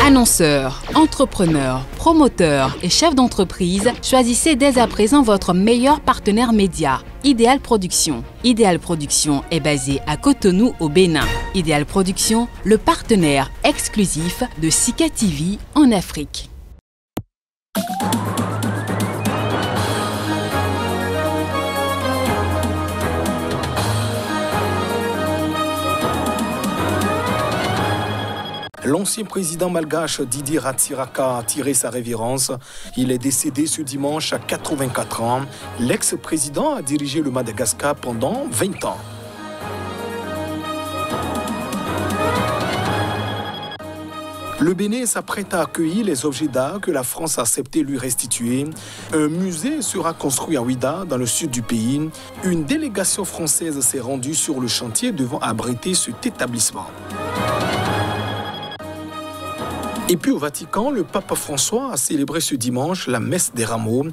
Annonceurs, entrepreneurs, promoteurs et chefs d'entreprise, choisissez dès à présent votre meilleur partenaire média, Ideal Production. Ideal Production est basé à Cotonou au Bénin. Ideal Production, le partenaire exclusif de Sika TV en Afrique. L'ancien président malgache Didier Ratsiraka a tiré sa révérence. Il est décédé ce dimanche à 84 ans. L'ex-président a dirigé le Madagascar pendant 20 ans. Le Bénin s'apprête à accueillir les objets d'art que la France a accepté lui restituer. Un musée sera construit à Ouida, dans le sud du pays. Une délégation française s'est rendue sur le chantier devant abriter cet établissement. Et puis au Vatican, le pape François a célébré ce dimanche la messe des rameaux.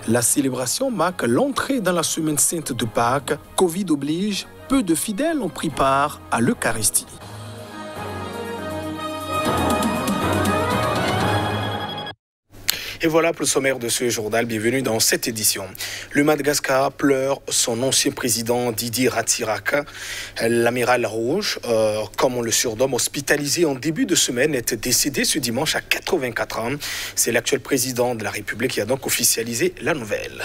La célébration marque l'entrée dans la semaine sainte de Pâques. Covid oblige, peu de fidèles ont pris part à l'Eucharistie. Et voilà pour le sommaire de ce journal. Bienvenue dans cette édition. Le Madagascar pleure son ancien président Didier Ratsiraka. L'amiral rouge, comme on le surnomme, hospitalisé en début de semaine, est décédé ce dimanche à 84 ans. C'est l'actuel président de la République qui a donc officialisé la nouvelle.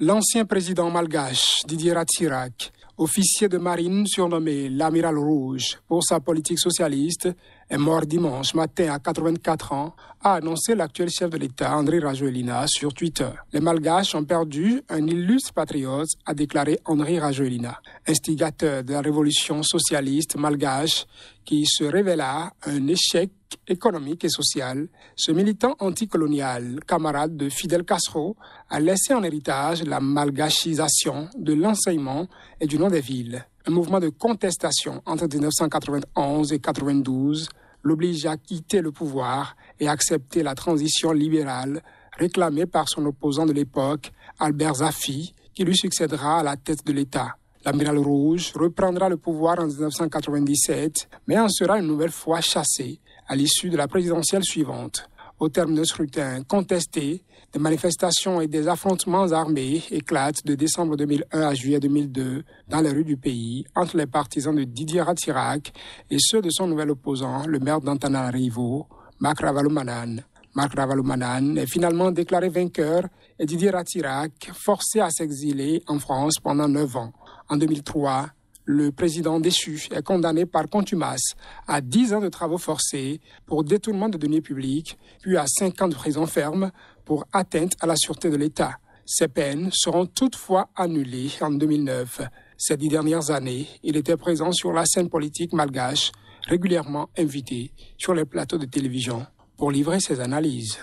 L'ancien président malgache Didier Ratsiraka, officier de marine surnommé l'amiral rouge pour sa politique socialiste, est mort dimanche matin à 84 ans, a annoncé l'actuel chef de l'État Andry Rajoelina sur Twitter. Les Malgaches ont perdu un illustre patriote, a déclaré Andry Rajoelina, instigateur de la révolution socialiste malgache qui se révéla un échec économique et social. Ce militant anticolonial, camarade de Fidel Castro, a laissé en héritage la malgachisation de l'enseignement et du nom des villes. Un mouvement de contestation entre 1991 et 1992 l'oblige à quitter le pouvoir et accepter la transition libérale réclamée par son opposant de l'époque, Albert Zafi, qui lui succédera à la tête de l'État. L'amiral rouge reprendra le pouvoir en 1997, mais en sera une nouvelle fois chassé à l'issue de la présidentielle suivante. Au terme d'un scrutin contesté, des manifestations et des affrontements armés éclatent de décembre 2001 à juillet 2002 dans les rues du pays entre les partisans de Didier Ratsiraka et ceux de son nouvel opposant, le maire d'Antananarivo, Marc Ravalomanan. Marc Ravalomanan est finalement déclaré vainqueur et Didier Ratsiraka forcé à s'exiler en France pendant 9 ans. En 2003, le président déchu est condamné par contumace à 10 ans de travaux forcés pour détournement de deniers publics, puis à 5 ans de prison ferme pour atteinte à la sûreté de l'État. Ces peines seront toutefois annulées en 2009. Ces 10 dernières années, il était présent sur la scène politique malgache, régulièrement invité sur les plateaux de télévision pour livrer ses analyses.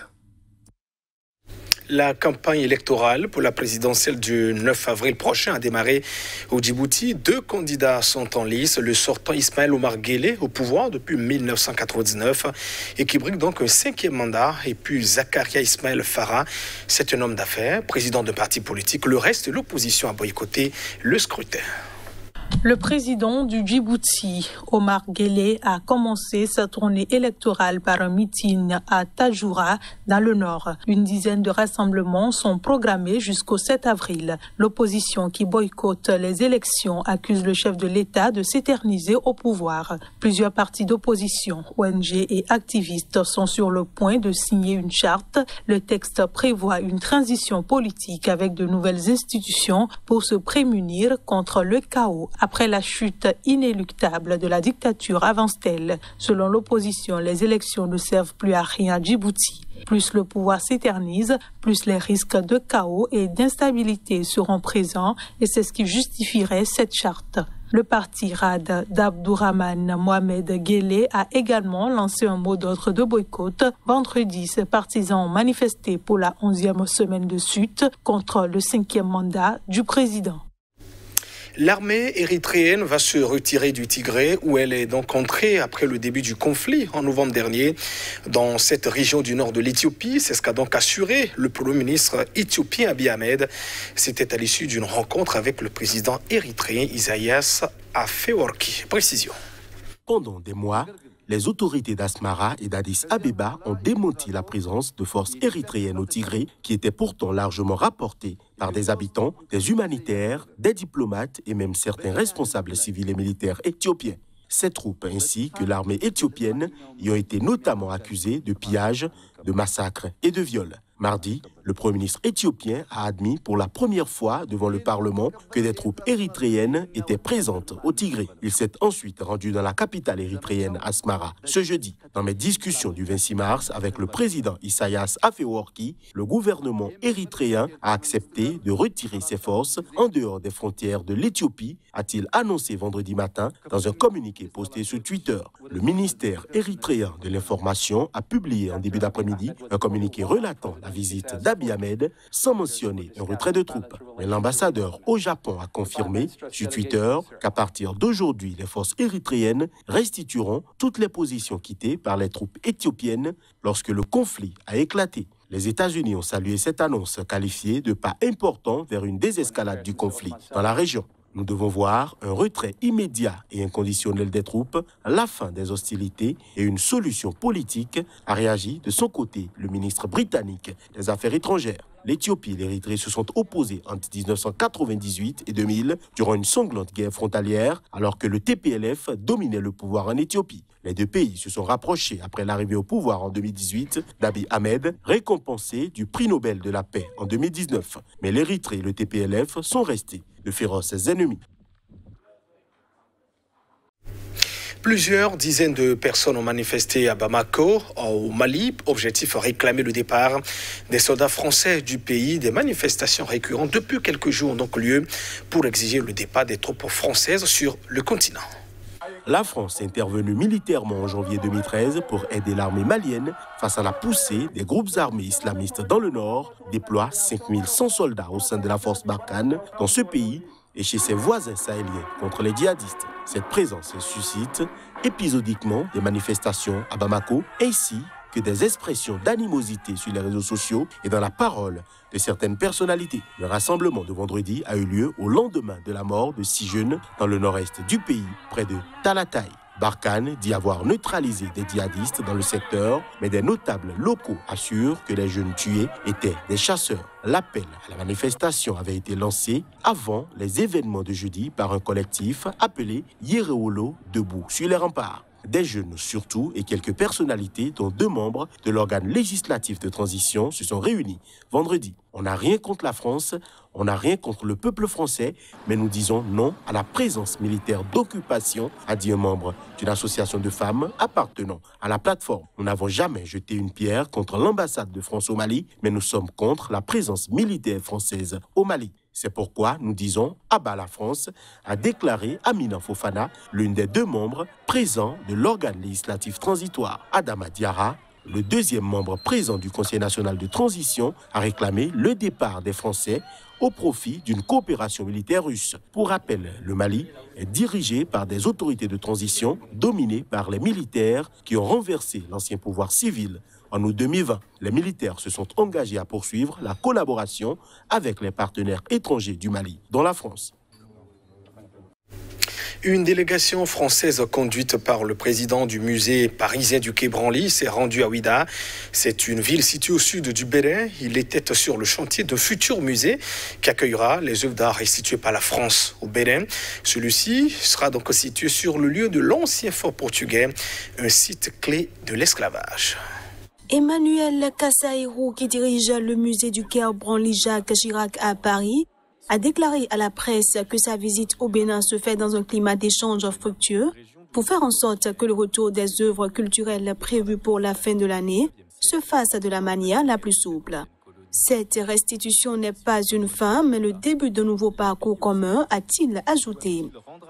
La campagne électorale pour la présidentielle du 9 avril prochain a démarré au Djibouti. 2 candidats sont en lice. Le sortant Ismaël Omar Guelleh, au pouvoir depuis 1999 et qui brigue donc un 5e mandat. Et puis Zakaria Ismaël Farah, c'est un homme d'affaires, président d'un parti politique. Le reste, l'opposition a boycotté le scrutin. Le président du Djibouti, Omar Guelleh, a commencé sa tournée électorale par un meeting à Tajoura, dans le nord. Une dizaine de rassemblements sont programmés jusqu'au 7 avril. L'opposition qui boycotte les élections accuse le chef de l'État de s'éterniser au pouvoir. Plusieurs partis d'opposition, ONG et activistes sont sur le point de signer une charte. Le texte prévoit une transition politique avec de nouvelles institutions pour se prémunir contre le chaos après la chute inéluctable de la dictature, avance-t-elle. Selon l'opposition, les élections ne servent plus à rien à Djibouti. Plus le pouvoir s'éternise, plus les risques de chaos et d'instabilité seront présents et c'est ce qui justifierait cette charte. Le parti RAD d'Abdourahmane Mohamed Guelleh a également lancé un mot d'ordre de boycott. Vendredi, ses partisans ont manifesté pour la 11e semaine de suite contre le 5e mandat du président. L'armée érythréenne va se retirer du Tigré, où elle est donc entrée après le début du conflit en novembre dernier dans cette région du nord de l'Éthiopie. C'est ce qu'a donc assuré le Premier ministre éthiopien Abiy Ahmed. C'était à l'issue d'une rencontre avec le président érythréen Isaias Afewerki. Précision. Pendant des mois, les autorités d'Asmara et d'Addis Abeba ont démenti la présence de forces érythréennes au Tigré, qui étaient pourtant largement rapportées par des habitants, des humanitaires, des diplomates et même certains responsables civils et militaires éthiopiens. Ces troupes ainsi que l'armée éthiopienne y ont été notamment accusées de pillage, de massacres et de viols. Mardi, le Premier ministre éthiopien a admis pour la première fois devant le Parlement que des troupes érythréennes étaient présentes au Tigré. Il s'est ensuite rendu dans la capitale érythréenne Asmara ce jeudi. Dans mes discussions du 26 mars avec le président Isaias Afewerki, le gouvernement érythréen a accepté de retirer ses forces en dehors des frontières de l'Éthiopie, a-t-il annoncé vendredi matin dans un communiqué posté sur Twitter. Le ministère érythréen de l'information a publié en début d'après-midi un communiqué relatant la visite d'Abiy Ahmed sans mentionner un retrait de troupes. Mais l'ambassadeur au Japon a confirmé sur Twitter qu'à partir d'aujourd'hui, les forces érythréennes restitueront toutes les positions quittées par les troupes éthiopiennes lorsque le conflit a éclaté. Les États-Unis ont salué cette annonce qualifiée de pas important vers une désescalade du conflit dans la région. Nous devons voir un retrait immédiat et inconditionnel des troupes, la fin des hostilités et une solution politique, a réagi de son côté le ministre britannique des Affaires étrangères. L'Éthiopie et l'Érythrée se sont opposés entre 1998 et 2000 durant une sanglante guerre frontalière alors que le TPLF dominait le pouvoir en Éthiopie. Les deux pays se sont rapprochés après l'arrivée au pouvoir en 2018 d'Abiy Ahmed, récompensé du prix Nobel de la paix en 2019. Mais l'Érythrée et le TPLF sont restés de féroces ennemis. Plusieurs dizaines de personnes ont manifesté à Bamako, au Mali, objectif réclamer le départ des soldats français du pays. Des manifestations récurrentes depuis quelques jours ont donc lieu pour exiger le départ des troupes françaises sur le continent. La France est intervenue militairement en janvier 2013 pour aider l'armée malienne face à la poussée des groupes armés islamistes dans le nord, déploie 5100 soldats au sein de la force Barkhane dans ce pays et chez ses voisins sahéliens contre les djihadistes. Cette présence suscite épisodiquement des manifestations à Bamako ainsi que des expressions d'animosité sur les réseaux sociaux et dans la parole de certaines personnalités. Le rassemblement de vendredi a eu lieu au lendemain de la mort de 6 jeunes dans le nord-est du pays, près de Talatay. Barkhane dit avoir neutralisé des djihadistes dans le secteur, mais des notables locaux assurent que les jeunes tués étaient des chasseurs. L'appel à la manifestation avait été lancé avant les événements de jeudi par un collectif appelé Yereolo debout sur les remparts. Des jeunes surtout et quelques personnalités, dont 2 membres de l'organe législatif de transition, se sont réunis vendredi. On n'a rien contre la France, on n'a rien contre le peuple français, mais nous disons non à la présence militaire d'occupation, a dit un membre d'une association de femmes appartenant à la plateforme. Nous n'avons jamais jeté une pierre contre l'ambassade de France au Mali, mais nous sommes contre la présence militaire française au Mali. C'est pourquoi nous disons « à bas la France », a déclaré Amina Fofana, l'une des 2 membres présents de l'organe législatif transitoire. Adama Diarra, le 2e membre présent du Conseil national de transition, a réclamé le départ des Français au profit d'une coopération militaire russe. Pour rappel, le Mali est dirigé par des autorités de transition dominées par les militaires qui ont renversé l'ancien pouvoir civil. En août 2020, les militaires se sont engagés à poursuivre la collaboration avec les partenaires étrangers du Mali, dont la France. Une délégation française conduite par le président du musée parisien du Quai Branly s'est rendue à Ouidah. C'est une ville située au sud du Bénin. Il était sur le chantier d'un futur musée qui accueillera les œuvres d'art restituées par la France au Bénin. Celui-ci sera donc situé sur le lieu de l'ancien fort portugais, un site clé de l'esclavage. Emmanuel Kassaïrou, qui dirige le musée du Quai Branly-Jacques Chirac à Paris, a déclaré à la presse que sa visite au Bénin se fait dans un climat d'échange fructueux pour faire en sorte que le retour des œuvres culturelles prévues pour la fin de l'année se fasse de la manière la plus souple. Cette restitution n'est pas une fin, mais le début d'un nouveau parcours commun, a-t-il ajouté.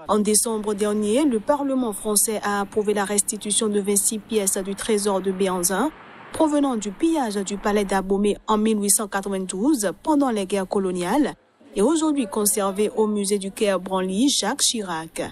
En décembre dernier, le Parlement français a approuvé la restitution de 26 pièces du trésor de Béhanzin, provenant du pillage du palais d'Abomey en 1892 pendant les guerres coloniales et aujourd'hui conservé au musée du Quai Branly Jacques Chirac.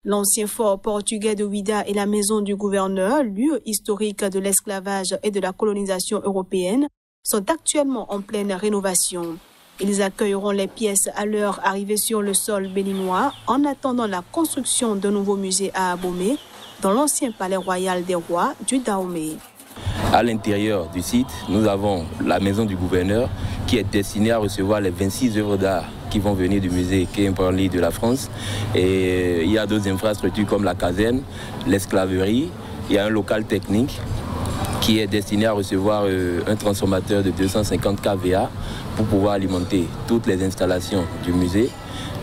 L'ancien fort portugais de Ouidah et la maison du gouverneur, lieu historique de l'esclavage et de la colonisation européenne, sont actuellement en pleine rénovation. Ils accueilleront les pièces à leur arrivée sur le sol béninois en attendant la construction d'un nouveau musée à Abomey, dans l'ancien palais royal des rois du Dahomey. À l'intérieur du site, nous avons la maison du gouverneur qui est destinée à recevoir les 26 œuvres d'art qui vont venir du musée Quai Branly de la France. Et il y a d'autres infrastructures comme la caserne, l'esclaverie, il y a un local technique qui est destiné à recevoir un transformateur de 250 kVA pour pouvoir alimenter toutes les installations du musée.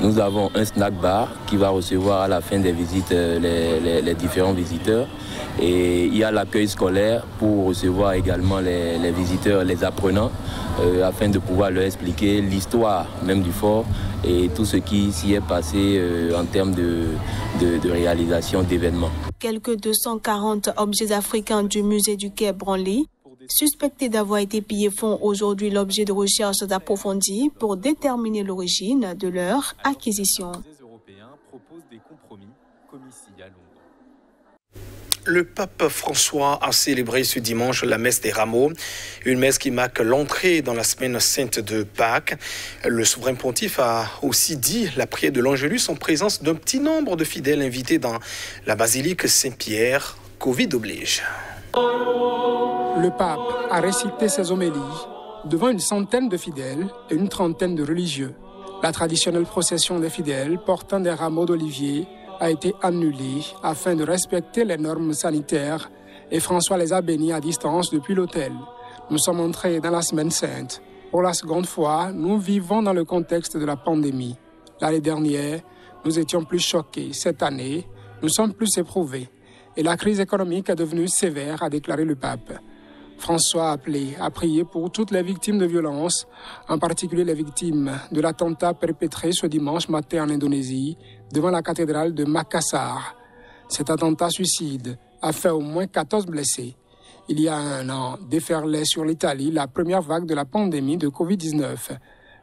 Nous avons un snack bar qui va recevoir à la fin des visites les différents visiteurs. Et il y a l'accueil scolaire pour recevoir également les visiteurs, les apprenants, afin de pouvoir leur expliquer l'histoire même du fort et tout ce qui s'y est passé en termes de réalisation d'événements. Quelques 240 objets africains du musée du Quai Branly, suspectés d'avoir été pillés, font aujourd'hui l'objet de recherches approfondies pour déterminer l'origine de leur acquisition. Le pape François a célébré ce dimanche la messe des rameaux, une messe qui marque l'entrée dans la semaine sainte de Pâques. Le souverain pontife a aussi dit la prière de l'Angélus en présence d'un petit nombre de fidèles invités dans la basilique Saint-Pierre, Covid oblige. Le pape a récité ses homélies devant une centaine de fidèles et une trentaine de religieux. La traditionnelle procession des fidèles portant des rameaux d'olivier a été annulée afin de respecter les normes sanitaires et François les a bénis à distance depuis l'autel. Nous sommes entrés dans la semaine sainte. Pour la seconde fois, nous vivons dans le contexte de la pandémie. L'année dernière, nous étions plus choqués. Cette année, nous sommes plus éprouvés. Et la crise économique est devenue sévère, a déclaré le pape. François a appelé à prier pour toutes les victimes de violences, en particulier les victimes de l'attentat perpétré ce dimanche matin en Indonésie, devant la cathédrale de Makassar. Cet attentat suicide a fait au moins 14 blessés. Il y a un an, déferlait sur l'Italie la première vague de la pandémie de Covid-19.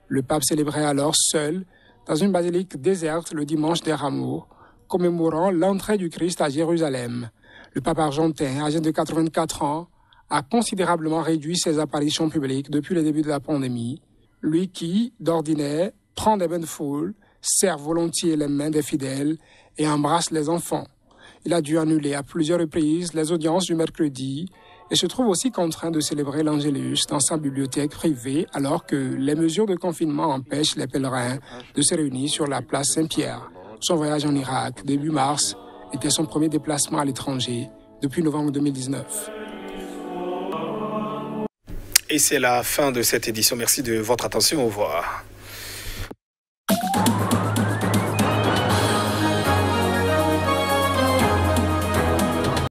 Le pape célébrait alors seul, dans une basilique déserte le dimanche des Rameaux, commémorant l'entrée du Christ à Jérusalem. Le pape argentin, âgé de 84 ans, a considérablement réduit ses apparitions publiques depuis le début de la pandémie. Lui qui, d'ordinaire, prend des bains de foule, serre volontiers les mains des fidèles et embrasse les enfants. Il a dû annuler à plusieurs reprises les audiences du mercredi et se trouve aussi contraint de célébrer l'Angélus dans sa bibliothèque privée alors que les mesures de confinement empêchent les pèlerins de se réunir sur la place Saint-Pierre. Son voyage en Irak, début mars, était son premier déplacement à l'étranger depuis novembre 2019. Et c'est la fin de cette édition. Merci de votre attention. Au revoir.